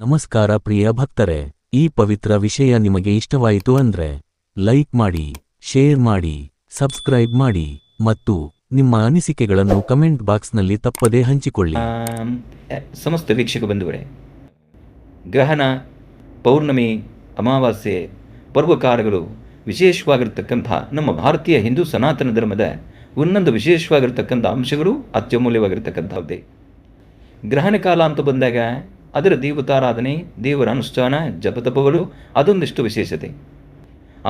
ನಮಸ್ಕಾರ ಪ್ರಿಯ ಭಕ್ತರೆ, ಈ ಪವಿತ್ರ ವಿಷಯ ನಿಮಗೆ ಇಷ್ಟವಾಯಿತು ಅಂದ್ರೆ ಲೈಕ್ ಮಾಡಿ, ಶೇರ್ ಮಾಡಿ, ಸಬ್ಸ್ಕ್ರೈಬ್ ಮಾಡಿ ಮತ್ತು ನಿಮ್ಮ ಅನಿಸಿಕೆಗಳನ್ನು ಕಮೆಂಟ್ ಬಾಕ್ಸ್ನಲ್ಲಿ ತಪ್ಪದೇ ಹಂಚಿಕೊಳ್ಳಿ. ಸಮಸ್ತ ವೀಕ್ಷಕ ಬಂಧುಗಳೇ, ಗ್ರಹಣ, ಪೌರ್ಣಮಿ, ಅಮಾವಾಸ್ಯೆ, ಪರ್ವಕಾಲಗಳು ವಿಶೇಷವಾಗಿರ್ತಕ್ಕಂಥ ನಮ್ಮ ಭಾರತೀಯ ಹಿಂದೂ ಸನಾತನ ಧರ್ಮದ ಒಂದೊಂದು ವಿಶೇಷವಾಗಿರ್ತಕ್ಕಂಥ ಅಂಶಗಳು ಅತ್ಯಮೂಲ್ಯವಾಗಿರ್ತಕ್ಕಂಥದ್ದೇ. ಗ್ರಹಣ ಕಾಲ ಅಂತ ಬಂದಾಗ ಅದರ ದೇವತಾರಾಧನೆ, ದೇವರ ಅನುಷ್ಠಾನ, ಜಪತಪಗಳು ಅದೊಂದಿಷ್ಟು ವಿಶೇಷತೆ.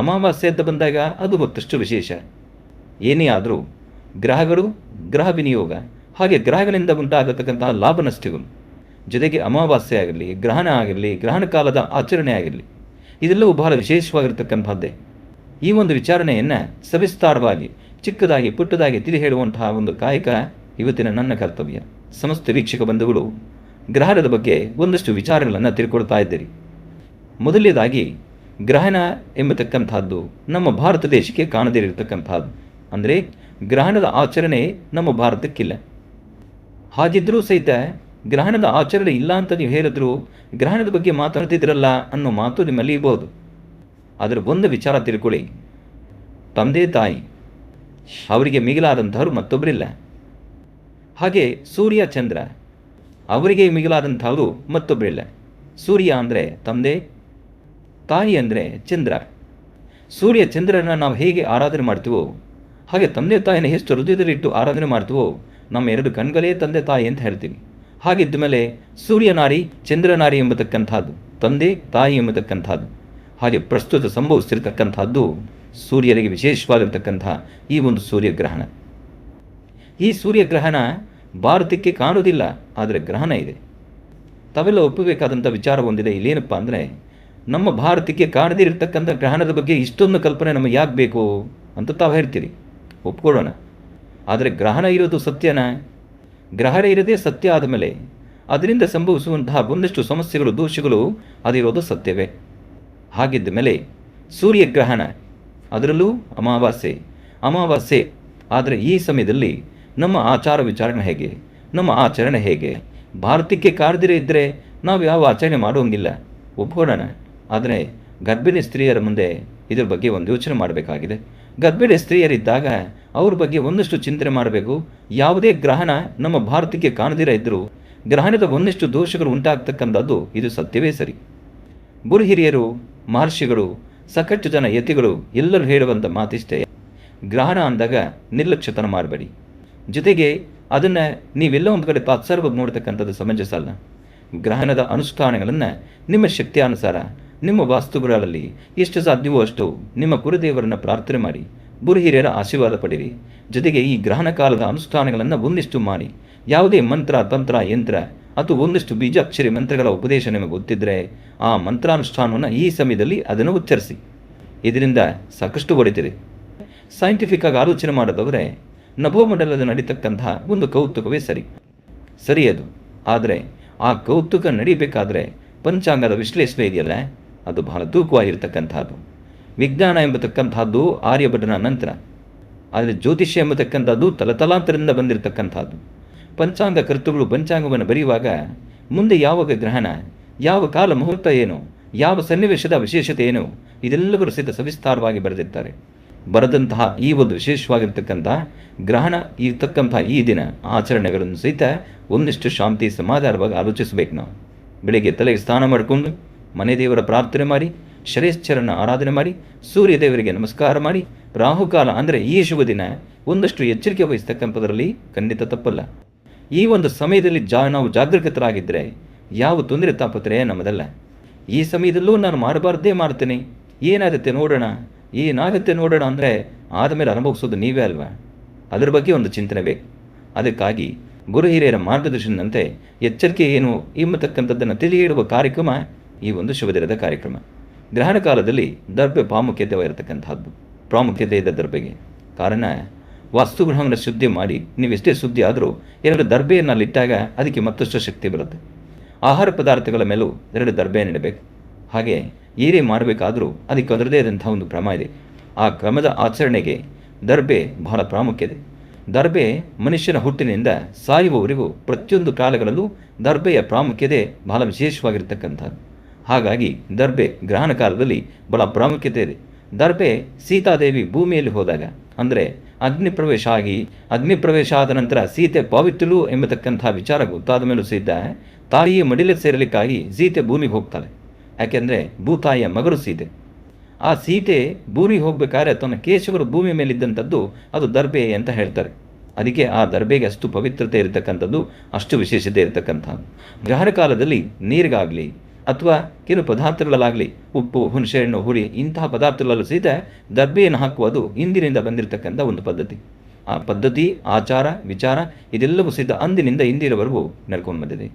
ಅಮಾವಾಸ್ಯೆ ಅಂತ ಬಂದಾಗ ಅದು ಮತ್ತಷ್ಟು ವಿಶೇಷ. ಏನೇ ಆದರೂ ಗ್ರಹಗಳು, ಗ್ರಹ ವಿನಿಯೋಗ, ಹಾಗೆ ಗ್ರಹಗಳಿಂದ ಉಂಟಾಗತಕ್ಕಂತಹ ಲಾಭ ನಷ್ಟಗಳು, ಜೊತೆಗೆ ಅಮಾವಾಸ್ಯೆ ಆಗಲಿ, ಗ್ರಹಣ ಆಗಿರಲಿ, ಗ್ರಹಣ ಕಾಲದ ಆಚರಣೆ ಆಗಿರಲಿ, ಇದೆಲ್ಲವೂ ಬಹಳ ವಿಶೇಷವಾಗಿರ್ತಕ್ಕಂಥದ್ದೇ. ಈ ಒಂದು ವಿಚಾರಣೆಯನ್ನು ಸವಿಸ್ತಾರವಾಗಿ, ಚಿಕ್ಕದಾಗಿ, ಪುಟ್ಟದಾಗಿ ತಿಳಿ ಹೇಳುವಂತಹ ಒಂದು ಕಾಯಕ ಇವತ್ತಿನ ನನ್ನ ಕರ್ತವ್ಯ. ಸಮಸ್ತ ವೀಕ್ಷಕ ಬಂಧುಗಳು, ಗ್ರಹಣದ ಬಗ್ಗೆ ಒಂದಷ್ಟು ವಿಚಾರಗಳನ್ನು ತಿಳ್ಕೊಳ್ತಾ ಇದ್ದೀರಿ. ಮೊದಲನೇದಾಗಿ, ಗ್ರಹಣ ಎಂಬತಕ್ಕಂಥದ್ದು ನಮ್ಮ ಭಾರತ ದೇಶಕ್ಕೆ ಕಾಣದಿರತಕ್ಕಂಥದ್ದು. ಅಂದರೆ ಗ್ರಹಣದ ಆಚರಣೆ ನಮ್ಮ ಭಾರತಕ್ಕಿಲ್ಲ. ಹಾಗಿದ್ದರೂ ಸಹಿತ ಗ್ರಹಣದ ಆಚರಣೆ ಇಲ್ಲ ಅಂತ ನೀವು ಹೇಳಿದ್ರು ಗ್ರಹಣದ ಬಗ್ಗೆ ಮಾತಾಡ್ತಿದ್ರಲ್ಲ ಅನ್ನೋ ಮಾತು ನಿಮ್ಮಲ್ಲಿ ಇರ್ಬೋದು. ಅದರ ಒಂದು ವಿಚಾರ ತಿಳ್ಕೊಳ್ಳಿ, ತಂದೆ ತಾಯಿ ಅವರಿಗೆ ಮಿಗಿಲಾದಂಥವ್ರು ಮತ್ತೊಬ್ಬರಿಲ್ಲ. ಹಾಗೆ ಸೂರ್ಯ ಚಂದ್ರ ಅವರಿಗೆ ಮಿಗಿಲಾದಂಥವರು ಮತ್ತೊಬ್ಬರಿಲ್ಲ. ಸೂರ್ಯ ಅಂದರೆ ತಂದೆ, ತಾಯಿ ಅಂದರೆ ಚಂದ್ರ. ಸೂರ್ಯ ಚಂದ್ರನ ನಾವು ಹೇಗೆ ಆರಾಧನೆ ಮಾಡ್ತೀವೋ ಹಾಗೆ ತಂದೆ ತಾಯಿನ ಎಷ್ಟು ಹೃದಯದಲ್ಲಿಟ್ಟು ಆರಾಧನೆ ಮಾಡ್ತೀವೋ ನಮ್ಮ ಎರಡು ಕಣ್ಗಳೇ ತಂದೆ ತಾಯಿ ಅಂತ ಹೇಳ್ತೀವಿ. ಹಾಗಿದ್ದ ಮೇಲೆ ಸೂರ್ಯನಾರಿ, ಚಂದ್ರನಾರಿ ಎಂಬತಕ್ಕಂಥದ್ದು, ತಂದೆ ತಾಯಿ ಎಂಬತಕ್ಕಂಥದ್ದು. ಹಾಗೆ ಪ್ರಸ್ತುತ ಸಂಭವಿಸ್ತಿರ್ತಕ್ಕಂಥದ್ದು ಸೂರ್ಯನಿಗೆ ವಿಶೇಷವಾಗಿರ್ತಕ್ಕಂಥ ಈ ಒಂದು ಸೂರ್ಯಗ್ರಹಣ. ಈ ಸೂರ್ಯಗ್ರಹಣ ಭಾರತಕ್ಕೆ ಕಾಣುವುದಿಲ್ಲ, ಆದರೆ ಗ್ರಹಣ ಇದೆ. ತಾವೆಲ್ಲ ಒಪ್ಪಬೇಕಾದಂಥ ವಿಚಾರ ಒಂದಿದೆ. ಇಲ್ಲೇನಪ್ಪ ಅಂದರೆ, ನಮ್ಮ ಭಾರತಕ್ಕೆ ಕಾಣದಿರತಕ್ಕಂಥ ಗ್ರಹಣದ ಬಗ್ಗೆ ಇಷ್ಟೊಂದು ಕಲ್ಪನೆ ನಮಗೆ ಯಾಕೆ ಬೇಕು ಅಂತ ತಾವು ಹೇಳ್ತೀರಿ. ಒಪ್ಕೊಳ್ಳೋಣ. ಆದರೆ ಗ್ರಹಣ ಇರೋದು ಸತ್ಯನಾ? ಗ್ರಹಣ ಇರದೇ ಸತ್ಯ ಆದಮೇಲೆ ಅದರಿಂದ ಸಂಭವಿಸುವಂತಹ ಒಂದಷ್ಟು ಸಮಸ್ಯೆಗಳು, ದೋಷಗಳು ಅದಿರೋದು ಸತ್ಯವೇ. ಹಾಗಿದ್ದ ಮೇಲೆ ಸೂರ್ಯಗ್ರಹಣ, ಅದರಲ್ಲೂ ಅಮಾವಾಸ್ಯೆ ಆದರೆ ಈ ಸಮಯದಲ್ಲಿ ನಮ್ಮ ಆಚಾರ ವಿಚಾರಣೆ ಹೇಗೆ, ನಮ್ಮ ಆಚರಣೆ ಹೇಗೆ? ಭಾರತಕ್ಕೆ ಕಾರದಿರೇ ಇದ್ದರೆ ನಾವು ಯಾವ ಆಚರಣೆ ಮಾಡೋಂಗಿಲ್ಲ, ಒಪ್ಕೊಳ್ಳೋಣ. ಆದರೆ ಗರ್ಭಿಣಿ ಸ್ತ್ರೀಯರ ಮುಂದೆ ಇದ್ರ ಬಗ್ಗೆ ಒಂದು ಯೋಚನೆ ಮಾಡಬೇಕಾಗಿದೆ. ಗರ್ಭಿಣಿ ಸ್ತ್ರೀಯರಿದ್ದಾಗ ಅವ್ರ ಬಗ್ಗೆ ಒಂದಷ್ಟು ಚಿಂತನೆ ಮಾಡಬೇಕು. ಯಾವುದೇ ಗ್ರಹಣ ನಮ್ಮ ಭಾರತಕ್ಕೆ ಕಾಣದಿರ ಇದ್ದರೂ ಗ್ರಹಣದ ಒಂದಷ್ಟು ದೋಷಗಳು ಉಂಟಾಗ್ತಕ್ಕಂಥದ್ದು ಇದು ಸತ್ಯವೇ ಸರಿ. ಗುರು ಹಿರಿಯರು, ಮಹರ್ಷಿಗಳು, ಸಾಕಷ್ಟು ಜನ ಯತಿಗಳು ಎಲ್ಲರೂ ಹೇಳುವಂಥ ಮಾತಿಷ್ಟೇ, ಗ್ರಹಣ ಅಂದಾಗ ನಿರ್ಲಕ್ಷ್ಯತನ ಮಾಡಬೇಡಿ. ಜೊತೆಗೆ ಅದನ್ನು ನೀವೆಲ್ಲ ಒಂದು ಕಡೆ ತಾತ್ಸಾರವಾಗಿ ನೋಡ್ತಕ್ಕಂಥದ್ದು ಸಮಂಜಸ ಅಲ್ಲ. ಗ್ರಹಣದ ಅನುಷ್ಠಾನಗಳನ್ನು ನಿಮ್ಮ ಶಕ್ತಿಯಾನುಸಾರ, ನಿಮ್ಮ ವಾಸ್ತುಗಳಲ್ಲಿ ಎಷ್ಟು ಸಾಧ್ಯವೋ ಅಷ್ಟು ನಿಮ್ಮ ಕುಲದೇವರನ್ನು ಪ್ರಾರ್ಥನೆ ಮಾಡಿ, ಗುರು ಹಿರಿಯರ ಆಶೀರ್ವಾದ ಪಡೆಯಿರಿ. ಜೊತೆಗೆ ಈ ಗ್ರಹಣ ಕಾಲದ ಅನುಷ್ಠಾನಗಳನ್ನು ಒಂದಿಷ್ಟು ಮಾಡಿ, ಯಾವುದೇ ಮಂತ್ರ, ತಂತ್ರ, ಯಂತ್ರ ಅಥವಾ ಒಂದಿಷ್ಟು ಬೀಜಾಕ್ಷರಿ ಮಂತ್ರಗಳ ಉಪದೇಶ ನಿಮಗೆ ಗೊತ್ತಿದ್ದರೆ ಆ ಮಂತ್ರಾನುಷ್ಠಾನವನ್ನು ಈ ಸಮಯದಲ್ಲಿ ಅದನ್ನು ಉಚ್ಚರಿಸಿ. ಇದರಿಂದ ಸಾಕಷ್ಟು ಹೊಡಿತೀರಿ. ಸೈಂಟಿಫಿಕ್ ಆಗಿ ಆಲೋಚನೆ ಮಾಡೋದಾದರೆ ನಭೋಮಂಡಲದ ನಡೀತಕ್ಕಂತಹ ಒಂದು ಕೌತುಕವೇ ಸರಿ ಅದು. ಆದರೆ ಆ ಕೌತುಕ ನಡೀಬೇಕಾದ್ರೆ ಪಂಚಾಂಗದ ವಿಶ್ಲೇಷಣೆ ಇದೆಯಲ್ಲ, ಅದು ಬಹಳ ತೂಕವಾಗಿರ್ತಕ್ಕಂಥದ್ದು. ವಿಜ್ಞಾನ ಎಂಬತಕ್ಕಂಥದ್ದು ಆರ್ಯಭಟನ ನಂತರ, ಆದರೆ ಜ್ಯೋತಿಷ್ಯ ಎಂಬತಕ್ಕಂಥದ್ದು ತಲತಲಾಂತರದಿಂದ ಬಂದಿರತಕ್ಕಂಥದ್ದು. ಪಂಚಾಂಗ ಕರ್ತೃಗಳು ಪಂಚಾಂಗವನ್ನು ಬರೆಯುವಾಗ ಮುಂದೆ ಯಾವಾಗ ಗ್ರಹಣ, ಯಾವ ಕಾಲ ಮುಹೂರ್ತ ಏನು, ಯಾವ ಸನ್ನಿವೇಶದ ವಿಶೇಷತೆ ಏನು, ಇದೆಲ್ಲವೂ ಸಹಿತ ಸವಿಸ್ತಾರವಾಗಿ ಬರೆದಿರ್ತಾರೆ. ಬರೆದಂತಹ ಈ ಒಂದು ವಿಶೇಷವಾಗಿರ್ತಕ್ಕಂಥ ಗ್ರಹಣ ಇರ್ತಕ್ಕಂಥ ಈ ದಿನ ಆಚರಣೆಗಳನ್ನು ಸಹಿತ ಒಂದಿಷ್ಟು ಶಾಂತಿ ಸಮಾಧಾನವಾಗಿ ಆಲೋಚಿಸಬೇಕು. ನಾವು ಬೆಳಿಗ್ಗೆ ತಲೆಗೆ ಸ್ನಾನ ಮಾಡಿಕೊಂಡು ಮನೆ ದೇವರ ಪ್ರಾರ್ಥನೆ ಮಾಡಿ, ಶರೇಶ್ವರನ ಆರಾಧನೆ ಮಾಡಿ, ಸೂರ್ಯ ದೇವರಿಗೆ ನಮಸ್ಕಾರ ಮಾಡಿ, ರಾಹುಕಾಲ ಅಂದರೆ ಈ ಶುಭ ದಿನ ಒಂದಷ್ಟು ಎಚ್ಚರಿಕೆ ವಹಿಸ್ತಕ್ಕಂಥದ್ರಲ್ಲಿ ಖಂಡಿತ ತಪ್ಪಲ್ಲ. ಈ ಒಂದು ಸಮಯದಲ್ಲಿ ನಾವು ಜಾಗೃತರಾಗಿದ್ದರೆ ಯಾವ ತೊಂದರೆ ತಾಪತ್ರೆ ನಮ್ಮದಲ್ಲ. ಈ ಸಮಯದಲ್ಲೂ ನಾನು ಮಾಡಬಾರ್ದೇ ಮಾಡ್ತೇನೆ, ಏನಾಗುತ್ತೆ ನೋಡೋಣ ಅಂದರೆ ಆದಮೇಲೆ ಅನುಭವಿಸೋದು ನೀವೇ ಅಲ್ವಾ? ಅದರ ಬಗ್ಗೆ ಒಂದು ಚಿಂತನೆ ಬೇಕು. ಅದಕ್ಕಾಗಿ ಗುರು ಹಿರಿಯರ ಮಾರ್ಗದರ್ಶನದಂತೆ ಎಚ್ಚರಿಕೆ ಏನು ಎಂಬತಕ್ಕಂಥದ್ದನ್ನು ತಿಳಿ ಹೇಳುವ ಕಾರ್ಯಕ್ರಮ ಈ ಒಂದು ಶುಭ ದಿನದ ಕಾರ್ಯಕ್ರಮ. ಗ್ರಹಣ ಕಾಲದಲ್ಲಿ ದರ್ಬೆ ಪ್ರಾಮುಖ್ಯತೆ ಇದೆ ದರ್ಬೆಗೆ. ಕಾರಣ, ವಾಸ್ತುಗೃಹವನ್ನು ಶುದ್ಧಿ ಮಾಡಿ ನೀವೆಷ್ಟೇ ಶುದ್ಧಿ ಆದರೂ 2 ದರ್ಬೆಯನ್ನು ಅಲ್ಲಿಟ್ಟಾಗ ಅದಕ್ಕೆ ಮತ್ತಷ್ಟು ಶಕ್ತಿ ಬರುತ್ತೆ. ಆಹಾರ ಪದಾರ್ಥಗಳ ಮೇಲೂ 2 ದರ್ಬೆಯನ್ನು ಇಡಬೇಕು. ಹಾಗೆ ಏನೇ ಮಾಡಬೇಕಾದರೂ ಅದಕ್ಕೆ ಅದರದೇ ಆದಂಥ ಒಂದು ಕ್ರಮ ಇದೆ. ಆ ಕ್ರಮದ ಆಚರಣೆಗೆ ದರ್ಬೆ ಬಹಳ ಪ್ರಾಮುಖ್ಯತೆ. ದರ್ಬೆ ಮನುಷ್ಯನ ಹುಟ್ಟಿನಿಂದ ಸಾಯುವವರೆಗೂ ಪ್ರತಿಯೊಂದು ಕಾಲಗಳಲ್ಲೂ ದರ್ಬೆಯ ಪ್ರಾಮುಖ್ಯತೆ ಬಹಳ ವಿಶೇಷವಾಗಿರ್ತಕ್ಕಂಥದ್ದು. ಹಾಗಾಗಿ ದರ್ಬೆ ಗ್ರಹಣ ಕಾಲದಲ್ಲಿ ಬಹಳ ಪ್ರಾಮುಖ್ಯತೆ ಇದೆ. ದರ್ಬೆ ಸೀತಾದೇವಿ ಭೂಮಿಯಲ್ಲಿ ಹೋದಾಗ, ಅಂದರೆ ಅಗ್ನಿ ಪ್ರವೇಶ ಆದ ನಂತರ ಸೀತೆ ಪಾವಿತ್ರಳು ಎಂಬತಕ್ಕಂಥ ವಿಚಾರ ಗೊತ್ತಾದ ಮೇಲೂ ಸಿದ್ಧ ತಾಯಿಯ ಮಡಿಲೆ ಸೇರಲಿಕ್ಕಾಗಿ ಸೀತೆ ಭೂಮಿಗೆ ಹೋಗ್ತಾಳೆ. ಯಾಕೆಂದರೆ ಭೂತಾಯಿಯ ಮಗಳು ಸೀತೆ. ಆ ಸೀತೆ ಭೂಮಿಗೆ ಹೋಗ್ಬೇಕಾದ್ರೆ ತನ್ನ ಕೇಶವರು ಭೂಮಿ ಮೇಲಿದ್ದಂಥದ್ದು ಅದು ದರ್ಬೆ ಅಂತ ಹೇಳ್ತಾರೆ. ಅದಕ್ಕೆ ಆ ದರ್ಬೆಗೆ ಅಷ್ಟು ಪವಿತ್ರತೆ ಇರತಕ್ಕಂಥದ್ದು, ಅಷ್ಟು ವಿಶೇಷತೆ ಇರತಕ್ಕಂಥದ್ದು. ಗ್ರಹಣ ಕಾಲದಲ್ಲಿ ನೀರಿಗಾಗಲಿ ಅಥವಾ ಕೆಲವು ಪದಾರ್ಥಗಳಲ್ಲಾಗಲಿ, ಉಪ್ಪು, ಹುಣಸೆಹಣ್ಣು, ಹುಳಿ ಇಂತಹ ಪದಾರ್ಥಗಳಲ್ಲೂ ಸಹಿತ ದರ್ಬೆಯನ್ನು ಹಾಕುವುದು ಹಿಂದಿನಿಂದ ಬಂದಿರತಕ್ಕಂಥ ಒಂದು ಪದ್ಧತಿ. ಆ ಪದ್ಧತಿ, ಆಚಾರ, ವಿಚಾರ ಇದೆಲ್ಲವೂ ಸಹಿತ ಅಂದಿನಿಂದ ಇಂದಿನವರೆಗೂ ನಡ್ಕೊಂಡು ಬಂದಿದೆ.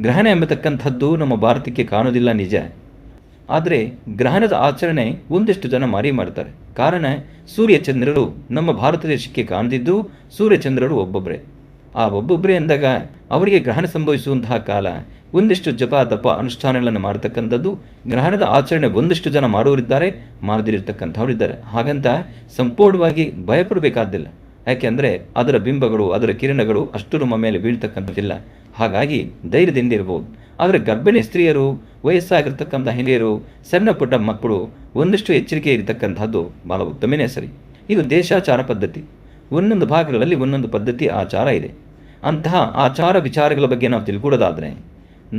ಗ್ರಹಣ ಎಂಬತಕ್ಕಂಥದ್ದು ನಮ್ಮ ಭಾರತಕ್ಕೆ ಕಾಣೋದಿಲ್ಲ ನಿಜ. ಆದರೆ ಗ್ರಹಣದ ಆಚರಣೆ ಒಂದಿಷ್ಟು ಜನ ಮಾಡ್ತಾರೆ. ಕಾರಣ ಸೂರ್ಯಚಂದ್ರರು ನಮ್ಮ ಭಾರತ ದೇಶಕ್ಕೆ ಕಾಣದಿದ್ದು ಸೂರ್ಯಚಂದ್ರರು ಒಬ್ಬೊಬ್ಬರೇ. ಆ ಒಬ್ಬೊಬ್ಬರೇ ಅಂದಾಗ ಅವರಿಗೆ ಗ್ರಹಣ ಸಂಭವಿಸುವಂತಹ ಕಾಲ ಒಂದಿಷ್ಟು ಜಪ ತಪ ಅನುಷ್ಠಾನಗಳನ್ನು ಮಾಡತಕ್ಕಂಥದ್ದು. ಗ್ರಹಣದ ಆಚರಣೆ ಒಂದಿಷ್ಟು ಜನ ಮಾಡೋರಿದ್ದಾರೆ, ಮಾಡದಿರತಕ್ಕಂಥವ್ರಿದ್ದಾರೆ. ಹಾಗಂತ ಸಂಪೂರ್ಣವಾಗಿ ಭಯಪಡಬೇಕಾದ್ದಿಲ್ಲ. ಯಾಕೆಂದರೆ ಅದರ ಬಿಂಬಗಳು, ಅದರ ಕಿರಣಗಳು ಅಷ್ಟು ನಮ್ಮ ಮೇಲೆ ಬೀಳ್ತಕ್ಕಂಥದ್ದಿಲ್ಲ. ಹಾಗಾಗಿ ಧೈರ್ಯದಿಂದ ಇರ್ಬೋದು. ಆದರೆ ಗರ್ಭಿಣಿ ಸ್ತ್ರೀಯರು, ವಯಸ್ಸಾಗಿರ್ತಕ್ಕಂಥ ಹಿರಿಯರು, ಸಣ್ಣ ಪುಟ್ಟ ಮಕ್ಕಳು ಒಂದಿಷ್ಟು ಎಚ್ಚರಿಕೆ ಇರತಕ್ಕಂಥದ್ದು ಭಾಳ ಉತ್ತಮನೇ ಸರಿ. ಇದು ದೇಶಾಚಾರ ಪದ್ಧತಿ. ಒಂದೊಂದು ಭಾಗಗಳಲ್ಲಿ ಒಂದೊಂದು ಪದ್ಧತಿ, ಆಚಾರ ಇದೆ. ಅಂತಹ ಆಚಾರ ವಿಚಾರಗಳ ಬಗ್ಗೆ ನಾವು ತಿಳ್ಕೊಳ್ಳೋದಾದರೆ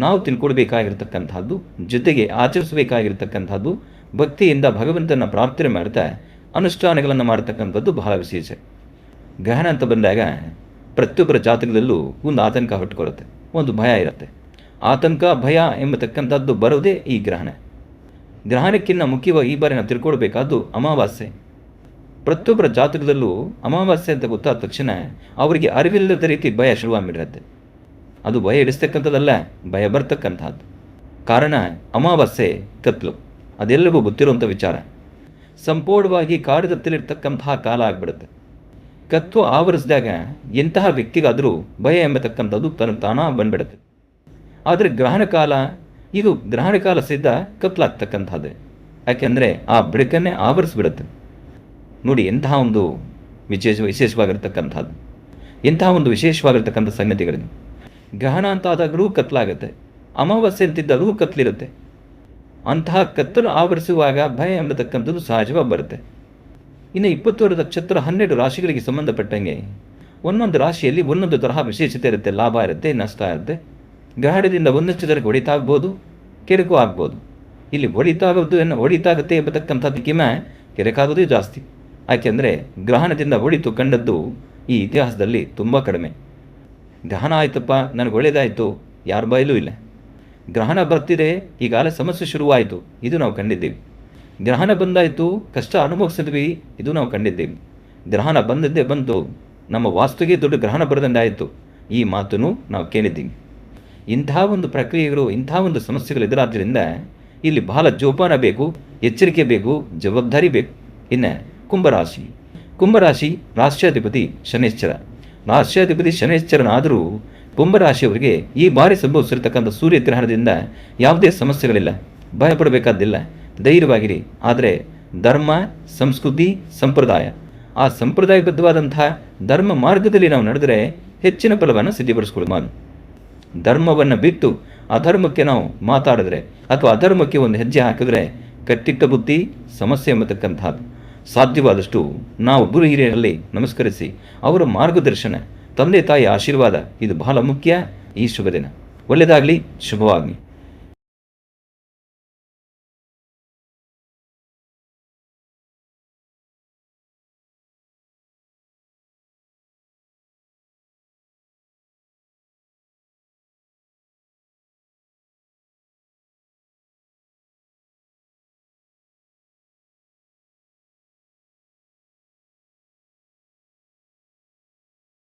ನಾವು ತಿಳ್ಕೊಳ್ಬೇಕಾಗಿರ್ತಕ್ಕಂಥದ್ದು, ಜೊತೆಗೆ ಆಚರಿಸಬೇಕಾಗಿರ್ತಕ್ಕಂಥದ್ದು, ಭಕ್ತಿಯಿಂದ ಭಗವಂತನ ಪ್ರಾರ್ಥನೆ ಮಾಡ್ತಾ ಅನುಷ್ಠಾನಗಳನ್ನು ಮಾಡತಕ್ಕಂಥದ್ದು ಬಹಳ ವಿಶೇಷ. ಗ್ರಹಣ ಅಂತ ಬಂದಾಗ ಪ್ರತಿಯೊಬ್ಬರ ಜಾತಕದಲ್ಲೂ ಒಂದು ಆತಂಕ ಹುಟ್ಟುಕೊಳ್ಳುತ್ತೆ, ಒಂದು ಭಯ ಇರುತ್ತೆ. ಆತಂಕ, ಭಯ ಎಂಬತಕ್ಕಂಥದ್ದು ಬರೋದೇ ಈ ಗ್ರಹಣ. ಗ್ರಹಣಕ್ಕಿಂತ ಮುಖ್ಯವಾಗಿ ಈ ಬಾರಿ ನಾವು ತಿಳ್ಕೊಳ್ಬೇಕಾದ್ದು ಅಮಾವಾಸ್ಯೆ. ಪ್ರತಿಯೊಬ್ಬರ ಜಾತಕದಲ್ಲೂ ಅಮಾವಾಸ್ಯೆ ಅಂತ ಗೊತ್ತಾದ ತಕ್ಷಣ ಅವರಿಗೆ ಅರಿವಿಲ್ಲದ ರೀತಿ ಭಯ ಶುರುವಾಗಿರುತ್ತೆ. ಅದು ಭಯ ಇಡಿಸ್ತಕ್ಕಂಥದ್ದಲ್ಲ, ಭಯ ಬರ್ತಕ್ಕಂಥದ್ದು. ಕಾರಣ ಅಮಾವಾಸ್ಯೆ ಕತ್ಲು, ಅದೆಲ್ಲರಿಗೂ ಗೊತ್ತಿರುವಂಥ ವಿಚಾರ. ಸಂಪೂರ್ಣವಾಗಿ ಕಾಡಿದತ್ತಲಿರ್ತಕ್ಕಂತಹ ಕಾಲ ಆಗಿಬಿಡುತ್ತೆ. ಕತ್ಲು ಆವರಿಸಿದಾಗ ಎಂತಹ ವ್ಯಕ್ತಿಗಾದರೂ ಭಯ ಎಂಬತಕ್ಕಂಥದ್ದು ತಾನಾಗಿ ಬಂದ್ಬಿಡುತ್ತೆ. ಆದರೆ ಗ್ರಹಣ ಕಾಲ, ಇದು ಗ್ರಹಣ ಕಾಲ ಸಿದ್ಧ ಕತ್ಲಾಗ್ತಕ್ಕಂಥದ್ದೇ. ಯಾಕೆಂದರೆ ಆ ಬೆಳಕನ್ನೇ ಆವರಿಸ್ಬಿಡುತ್ತೆ. ನೋಡಿ ಎಂತಹ ಒಂದು ವಿಶೇಷವಾಗಿರ್ತಕ್ಕಂಥದ್ದು, ಎಂತಹ ಒಂದು ವಿಶೇಷವಾಗಿರ್ತಕ್ಕಂಥ ಸಂಗತಿಗಳಿದೆ. ಗ್ರಹಣ ಅಂತ ಆದಾಗಲೂ ಕತ್ಲಾಗುತ್ತೆ, ಅಮಾವಾಸ್ಯೆ ಅಂತಿದ್ದಾಗಲೂ ಕತ್ಲಿರುತ್ತೆ. ಅಂತಹ ಕತ್ತಲು ಆವರಿಸುವಾಗ ಭಯ ಎಂಬತಕ್ಕಂಥದ್ದು ಸಹಜವಾಗಿ ಬರುತ್ತೆ. ಇನ್ನು 22 ನಕ್ಷತ್ರ 12 ರಾಶಿಗಳಿಗೆ ಸಂಬಂಧಪಟ್ಟಂಗೆ ಒಂದೊಂದು ರಾಶಿಯಲ್ಲಿ ಒಂದೊಂದು ತರಹ ವಿಶೇಷತೆ ಇರುತ್ತೆ, ಲಾಭ ಇರುತ್ತೆ, ನಷ್ಟ ಇರುತ್ತೆ. ಗ್ರಹಣದಿಂದ ಒಂದಷ್ಟು ಜನಕ್ಕೆ ಹೊಡಿತಾ ಆಗ್ಬೋದು, ಕೆರಕು ಆಗ್ಬೋದು. ಇಲ್ಲಿ ಹೊಡಿತಾಗುತ್ತೆ ಎಂಬತಕ್ಕಂಥದ್ದಕ್ಕಿಂತ ಕೆರಕಾಗೋದೇ ಜಾಸ್ತಿ. ಯಾಕೆಂದರೆ ಗ್ರಹಣದಿಂದ ಹೊಡಿತು ಕಂಡದ್ದು ಈ ಇತಿಹಾಸದಲ್ಲಿ ತುಂಬ ಕಡಿಮೆ. ಗ್ರಹಣ ಆಯ್ತಪ್ಪ, ನನಗೆ ಒಳ್ಳೆಯದಾಯಿತು, ಯಾರ ಬಾಯಲ್ಲೂ ಇಲ್ಲ. ಗ್ರಹಣ ಬರ್ತಿದೆ, ಈಗಾಗಲೇ ಸಮಸ್ಯೆ ಶುರುವಾಯಿತು, ಇದು ನಾವು ಕಂಡಿದ್ದೀವಿ. ಗ್ರಹಣ ಬಂದಾಯಿತು, ಕಷ್ಟ ಅನುಭವಿಸಿದ್ವಿ, ಇದು ನಾವು ಕಂಡಿದ್ದೀವಿ. ಗ್ರಹಣ ಬಂದದ್ದೇ ಬಂತು, ನಮ್ಮ ವಾಸ್ತುಗೆ ದೊಡ್ಡ ಗ್ರಹಣ ಬರದಂಗಾಯಿತು, ಈ ಮಾತನ್ನು ನಾವು ಕೇಳಿದ್ದೀವಿ. ಇಂಥ ಒಂದು ಪ್ರಕ್ರಿಯೆಗಳು, ಇಂಥ ಒಂದು ಸಮಸ್ಯೆಗಳು ಎದುರಾದ್ದರಿಂದ ಇಲ್ಲಿ ಬಹಳ ಜೋಪಾನ ಬೇಕು, ಎಚ್ಚರಿಕೆ ಬೇಕು, ಜವಾಬ್ದಾರಿ ಬೇಕು. ಇನ್ನು ಕುಂಭರಾಶಿ ರಾಷ್ಟ್ರಾಧಿಪತಿ ಶನೈಶ್ಚರ. ರಾಷ್ಟ್ರಾಧಿಪತಿ ಶನೈಶ್ಚರನಾದರೂ ಕುಂಭರಾಶಿಯವರಿಗೆ ಈ ಬಾರಿ ಸಂಭವಿಸಿರ್ತಕ್ಕಂಥ ಸೂರ್ಯಗ್ರಹಣದಿಂದ ಯಾವುದೇ ಸಮಸ್ಯೆಗಳಿಲ್ಲ, ಭಯಪಡಬೇಕಾದ್ದಿಲ್ಲ, ಧೈರ್ಯವಾಗಿರಿ. ಆದರೆ ಧರ್ಮ, ಸಂಸ್ಕೃತಿ, ಸಂಪ್ರದಾಯ, ಆ ಸಂಪ್ರದಾಯಬದ್ಧವಾದಂಥ ಧರ್ಮ ಮಾರ್ಗದಲ್ಲಿ ನಾವು ನಡೆದರೆ ಹೆಚ್ಚಿನ ಫಲವನ್ನು ಸಿದ್ಧಪಡಿಸ್ಕೊಳ್ಬೋದು. ಧರ್ಮವನ್ನು ಬಿಟ್ಟು ಅಧರ್ಮಕ್ಕೆ ನಾವು ಮಾತಾಡಿದ್ರೆ ಅಥವಾ ಅಧರ್ಮಕ್ಕೆ ಒಂದು ಹೆಜ್ಜೆ ಹಾಕಿದ್ರೆ ಕಟ್ಟಿಟ್ಟ ಬುದ್ಧಿ ಸಮಸ್ಯೆ ಎಂಬತಕ್ಕಂಥದ್ದು. ಸಾಧ್ಯವಾದಷ್ಟು ನಾವು ಗುರು ಹಿರಿಯರಲ್ಲಿ ನಮಸ್ಕರಿಸಿ ಅವರ ಮಾರ್ಗದರ್ಶನ, ತಂದೆ ತಾಯಿ ಆಶೀರ್ವಾದ ಇದು ಬಹಳ ಮುಖ್ಯ. ಈ ಶುಭ ದಿನ ಒಳ್ಳೆಯದಾಗಲಿ, ಶುಭವಾಗಲಿ.